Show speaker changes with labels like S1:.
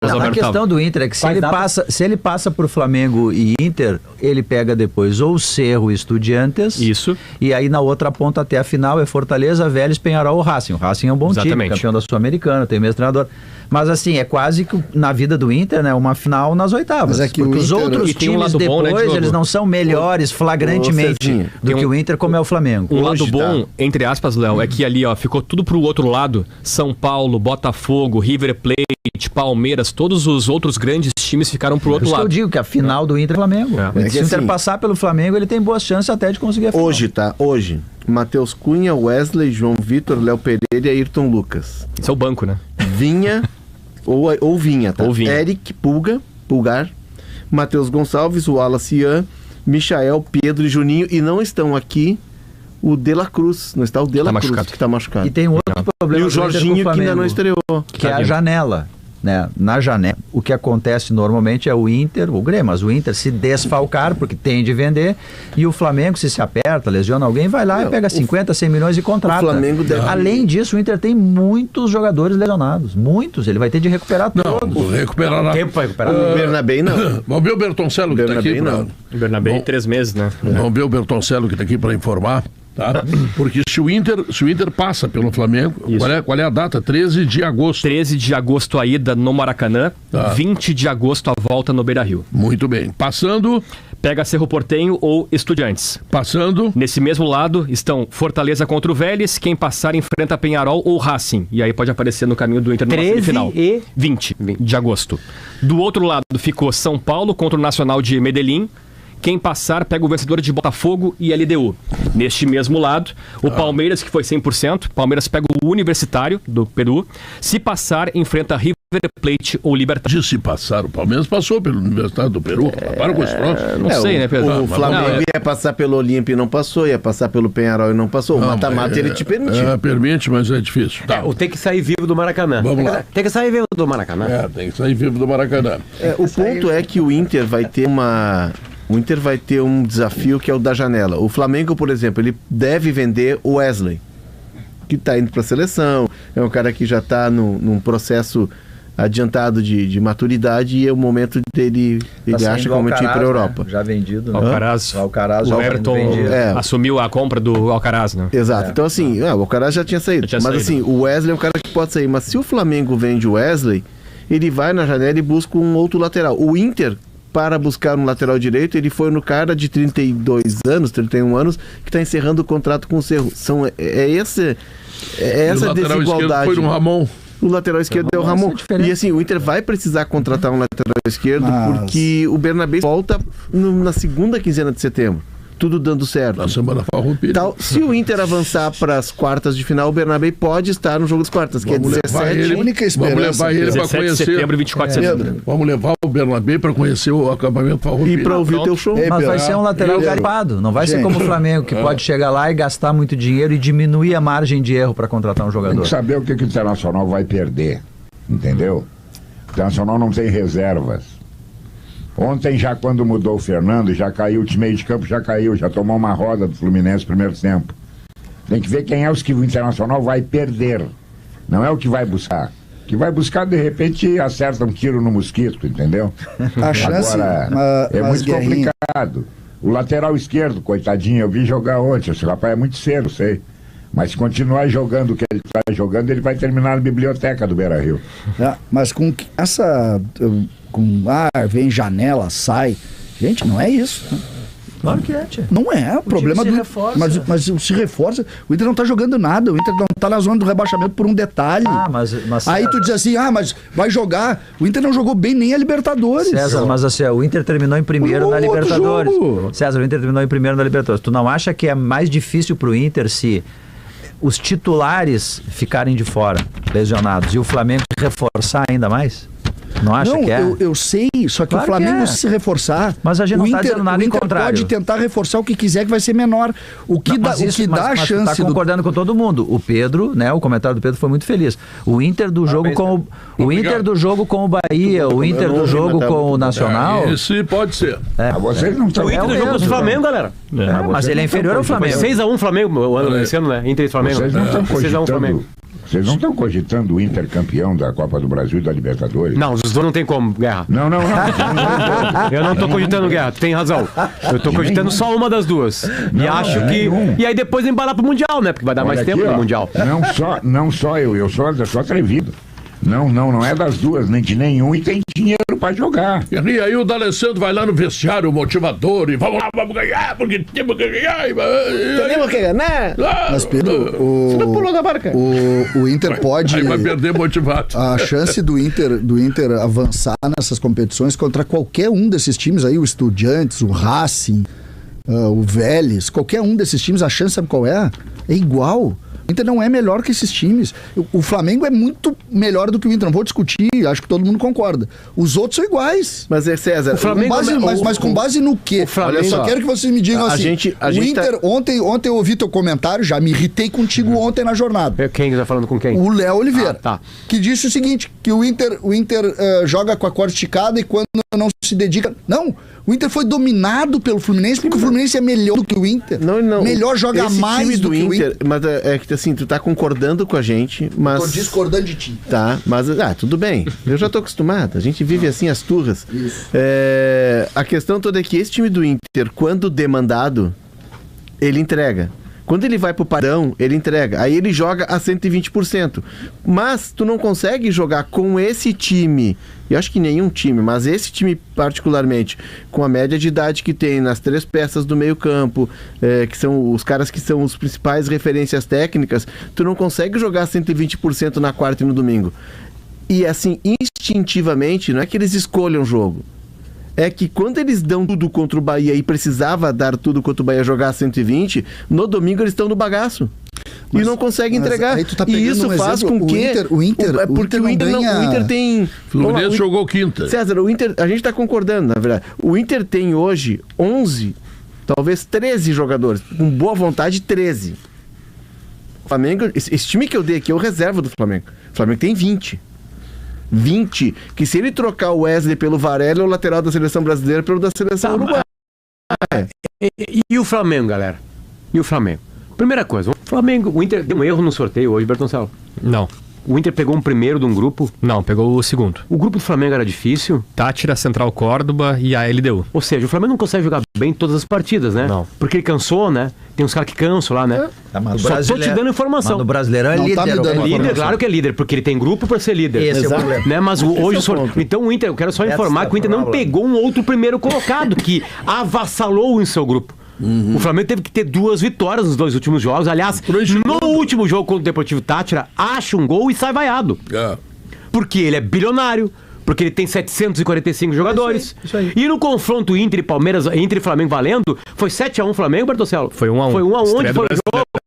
S1: A questão do Inter é que se ele passa por Flamengo e Inter, ele pega depois ou Cerro e Estudiantes.
S2: Isso.
S1: E aí na outra ponta até a final é Fortaleza, Vélez, Penharol ou Racing. O Racing é um bom time, campeão da Sul-Americana, tem o mesmo treinador. Mas assim, é quase que na vida do Inter, né, uma final nas oitavas. Mas é que porque os outros times depois, bom, né, eles não são melhores flagrantemente do que o Inter, como é o Flamengo.
S2: Um lado bom, entre aspas, Léo, é que ali, ó, ficou tudo pro outro lado. São Paulo, Botafogo, River Plate, Palmeiras, todos os outros grandes times ficaram pro outro lado.
S1: Eu digo que a final do Inter é Flamengo. Se o Inter passar pelo Flamengo, ele tem boas chances até de conseguir a final.
S3: Hoje, Matheus Cunha, Wesley, João Vitor, Léo Pereira e Ayrton Lucas.
S2: Isso é o banco, né?
S3: Vinha, ou Vinha, tá?
S2: Ou Vinha.
S3: Eric, Pulgar, Matheus Gonçalves, Wallace Ian, Michael, Pedro e Juninho. E não estão aqui o De La Cruz. Não está o De La Cruz, que está machucado.
S1: E tem um outro problema.
S3: E o Jorginho, que ainda não estreou.
S1: Que é a janela. Né? Na janela, o que acontece normalmente é o Inter, o Grêmio, mas o Inter se desfalcar, porque tem de vender, e o Flamengo, se aperta, lesiona alguém, vai lá e pega 50, 100 milhões e contrata. Além disso, o Inter tem muitos jogadores lesionados, muitos, ele vai ter de recuperar todos.
S4: Não, recuperar
S3: tempo para recuperar. O Bernabé não.
S4: Vamos ver o Bertoncello que está aqui.
S2: O Bernabé 3 meses, né?
S4: Vamos ver o Bertoncello que está aqui para informar. Tá? Porque se o Inter passa pelo Flamengo, qual é a data? 13 de agosto.
S2: 13 de agosto a ida no Maracanã, 20 de agosto a volta no Beira-Rio.
S4: Muito bem. Passando...
S2: Pega Cerro Porteño ou Estudiantes.
S4: Passando...
S2: Nesse mesmo lado estão Fortaleza contra o Vélez, quem passar enfrenta Penharol ou Racing. E aí pode aparecer no caminho do Inter na semifinal. 20 de agosto. Do outro lado ficou São Paulo contra o Nacional de Medellín. Quem passar pega o vencedor de Botafogo e LDU. Neste mesmo lado, o Palmeiras, que foi 100%, Palmeiras pega o Universitário do Peru. Se passar, enfrenta River Plate ou Libertad.
S4: Se passar, o Palmeiras passou pelo Universitário do Peru. Para com os próximos.
S2: Não sei, né, Pedro?
S3: O Flamengo ia passar pelo Olímpia e não passou, ia passar pelo Penharol e não passou. O mata-mata ele te permite.
S4: Permite, mas é difícil.
S5: Ou tem que sair vivo do Maracanã.
S4: Vamos lá.
S5: Tem que sair vivo do Maracanã.
S4: Tem que sair vivo do Maracanã.
S3: O ponto é que o Inter vai ter um desafio que é o da janela. O Flamengo, por exemplo, ele deve vender o Wesley, que está indo para a seleção, é um cara que já está num processo adiantado de maturidade e é o momento dele, ele acha que realmente ir para a Europa.
S1: Né? Já vendido.
S2: Alcaraz.
S1: O
S2: Everton assumiu a compra do Alcaraz, né?
S3: Exato. Então assim, o Alcaraz já tinha saído. Assim, o Wesley é um cara que pode sair. Mas se o Flamengo vende o Wesley, ele vai na janela e busca um outro lateral. O Inter, para buscar um lateral direito, ele foi no cara de 32 anos, 31 anos, que está encerrando o contrato com o Cerro. Essa desigualdade.
S4: Foi no Ramon.
S3: O lateral esquerdo é o Ramon. E assim, o Inter vai precisar contratar um lateral esquerdo porque o Bernabé volta na segunda quinzena de setembro. Tudo dando certo.
S4: Na semana farroupilha.
S3: Se o Inter avançar para as quartas de final, o Bernabé pode estar no jogo das quartas, que é 17.
S4: Única esperança. Vamos levar ele para conhecer.
S2: De setembro e 24 de setembro.
S4: Vamos levar o Bernabé para conhecer o acampamento farroupilha.
S3: E para ouvir o teu show.
S1: Mas vai ser um lateral garipado. Não vai ser como o Flamengo, que pode chegar lá e gastar muito dinheiro e diminuir a margem de erro para contratar um jogador.
S6: Tem que saber o que o Internacional vai perder. Entendeu? O Internacional não tem reservas. Ontem, já quando mudou o Fernando, já caiu, o time meio de campo já caiu, já tomou uma roda do Fluminense no primeiro tempo. Tem que ver quem é os que o Internacional vai perder. Não é o que vai buscar. O que vai buscar, de repente, acerta um tiro no mosquito, entendeu?
S7: A chance,
S6: agora, é muito complicado. O lateral esquerdo, coitadinho, eu vi jogar ontem. Esse rapaz é muito cedo, sei. Mas se continuar jogando o que ele está jogando, ele vai terminar na biblioteca do Beira-Rio.
S7: Mas com essa... vem janela, sai. Gente, não é isso. Né?
S1: Claro que é, tia.
S7: Não é. O problema do
S1: reforça.
S7: Mas se reforça. O Inter não tá jogando nada. O Inter não tá na zona do rebaixamento por um detalhe.
S1: Mas
S7: aí tu diz assim, mas vai jogar. O Inter não jogou bem nem a Libertadores.
S1: César, mas assim, o Inter terminou em primeiro na Libertadores. César, o Inter terminou em primeiro na Libertadores. Tu não acha que é mais difícil pro Inter se os titulares ficarem de fora, lesionados, e o Flamengo reforçar ainda mais? Não acha que é?
S7: Eu sei, só que claro o Flamengo se reforçar...
S1: Mas a gente não está dizendo nada em contrário.
S7: Pode tentar reforçar o que quiser, que vai ser menor. O que dá a chance...
S1: Mas tá concordando com todo mundo. O Pedro, né, o comentário do Pedro foi muito feliz. O Inter do jogo com o Inter do jogo com o Bahia, o Inter do jogo com o Nacional...
S4: Esse pode ser.
S6: Vocês não estão...
S5: O Inter do jogo do Flamengo, galera.
S1: Mas ele é inferior ao Flamengo.
S5: 6-1 Flamengo, esse ano, né? Inter e Flamengo.
S6: 6-1
S5: Flamengo.
S6: Vocês não estão cogitando o Inter campeão da Copa do Brasil e da Libertadores?
S5: Não, os dois não tem como, Guerra.
S6: Não.
S5: Eu não tô cogitando, Guerra, tu tem razão. Eu tô cogitando só uma das duas. E acho que... E aí depois embalar pro Mundial, né? Porque vai dar mais tempo no Mundial.
S6: Não só eu sou atrevido. Não é das duas, nem de nenhum, e tem dinheiro pra jogar.
S4: E aí o D'Alessandro vai lá no vestiário, motivador, e vamos lá, vamos ganhar, porque temos que ganhar.
S3: Temos que ganhar.
S7: Mas, Pedro,
S3: Você não pulou da barca.
S7: o Inter pode...
S4: Aí vai perder motivado.
S7: A chance do Inter avançar nessas competições contra qualquer um desses times aí, o Estudiantes, o Racing, o Vélez, qualquer um desses times, a chance, sabe qual é? É igual. O Inter não é melhor que esses times. O Flamengo é muito melhor do que o Inter. Não vou discutir, acho que todo mundo concorda. Os outros são iguais.
S3: Mas é César.
S7: O Flamengo mas com base no quê?
S5: Flamengo,
S7: eu só quero que vocês me digam assim.
S3: A gente
S7: Inter, ontem eu ouvi teu comentário, já me irritei contigo ontem na jornada.
S5: Quem tá falando com quem?
S7: O Léo Oliveira.
S5: Tá.
S7: Que disse o seguinte, que o Inter joga com a corda esticada e quando não se dedica... Não, o Inter foi dominado pelo Fluminense porque o Fluminense é melhor do que o Inter. Não. Melhor, joga
S3: esse
S7: mais
S3: time
S7: do que o Inter.
S3: Mas é que assim, tu tá concordando com a gente, mas...
S7: Tô discordando de ti.
S3: Tá, mas tudo bem. Eu já tô acostumado. A gente vive assim as turras. A questão toda é que esse time do Inter, quando demandado, ele entrega. Quando ele vai pro padrão, ele entrega. Aí ele joga a 120%. Mas tu não consegue jogar com esse time, eu acho que nenhum time, mas esse time particularmente, com a média de idade que tem nas 3 peças do meio campo, que são os caras que são os principais referências técnicas, tu não consegue jogar 120% na quarta e no domingo. E assim, instintivamente, não é que eles escolham o jogo. É que quando eles dão tudo contra o Bahia e precisava dar tudo contra o Bahia jogar 120, no domingo eles estão no bagaço. E não conseguem entregar. E isso faz com que...
S7: O Inter
S3: tem...
S4: Fluminense jogou quinta.
S3: César, o Inter... A gente está concordando, na verdade. O Inter tem hoje 11, talvez 13 jogadores. Com boa vontade, 13. O Flamengo... Esse time que eu dei aqui é o reserva do Flamengo. O Flamengo tem 20, que se ele trocar o Wesley pelo Varela, é o lateral da seleção brasileira pelo da seleção uruguaia.
S5: E o Flamengo, galera? E o Flamengo? Primeira coisa, o Inter deu um erro no sorteio hoje, Bertoncello.
S2: Não.
S5: O Inter pegou um primeiro de um grupo?
S2: Não, pegou o segundo.
S5: O grupo do Flamengo era difícil?
S2: Tátira, Central Córdoba e a LDU.
S5: Ou seja, o Flamengo não consegue jogar bem todas as partidas, né?
S2: Não.
S5: Porque ele cansou, né? Tem uns caras que cansam lá, né? Só tô te dando informação.
S1: Mas no Brasileirão é
S7: Não
S1: líder.
S7: tá me dando
S5: Líder, claro que é líder, porque ele tem grupo para ser líder.
S1: Esse é o problema.
S5: Né? Mas hoje então o Inter, eu quero só informar que o Inter não pegou um outro primeiro colocado que avassalou em seu grupo. O Flamengo teve que ter 2 vitórias nos 2 últimos jogos. Aliás, no último jogo contra o Deportivo Tátira, acha um gol e sai vaiado. Porque ele é bilionário, porque ele tem 745 jogadores.
S3: Isso aí.
S5: E no confronto Inter e Palmeiras, Inter e Flamengo valendo, foi 7-1 Flamengo, Bertoncello?
S2: Foi 1-1.
S5: Foi 1-1, onde foi o jogo?